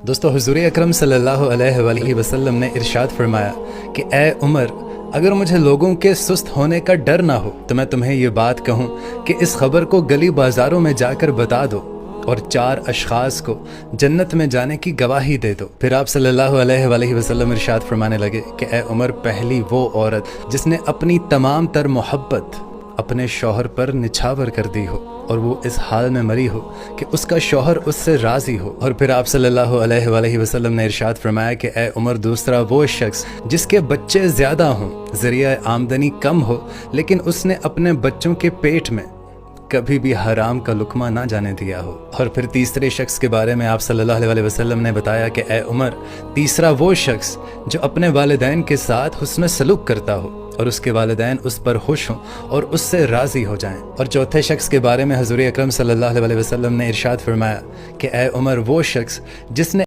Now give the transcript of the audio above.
دوستو حضور اکرم صلی اللہ علیہ وآلہ وسلم نے ارشاد فرمایا کہ اے عمر، اگر مجھے لوگوں کے سست ہونے کا ڈر نہ ہو تو میں تمہیں یہ بات کہوں کہ اس خبر کو گلی بازاروں میں جا کر بتا دو اور 4 اشخاص کو جنت میں جانے کی گواہی دے دو۔ پھر آپ صلی اللہ علیہ وآلہ وسلم ارشاد فرمانے لگے کہ اے عمر، پہلی وہ عورت جس نے اپنی تمام تر محبت اپنے شوہر پر نچھاور کر دی ہو اور وہ اس حال میں مری ہو کہ اس کا شوہر اس سے راضی ہو۔ اور پھر آپ صلی اللہ علیہ وآلہ وسلم نے ارشاد فرمایا کہ اے عمر، دوسرا وہ شخص جس کے بچے زیادہ ہوں، ذریعہ آمدنی کم ہو، لیکن اس نے اپنے بچوں کے پیٹ میں کبھی بھی حرام کا لقمہ نہ جانے دیا ہو۔ اور پھر تیسرے شخص کے بارے میں آپ صلی اللہ علیہ وسلم نے بتایا کہ اے عمر، تیسرا وہ شخص جو اپنے والدین کے ساتھ حسن سلوک کرتا ہو اور اس کے والدین اس پر خوش ہوں اور اس سے راضی ہو جائیں۔ اور چوتھے شخص کے بارے میں حضور اکرم صلی اللہ علیہ وسلم نے ارشاد فرمایا کہ اے عمر، وہ شخص جس نے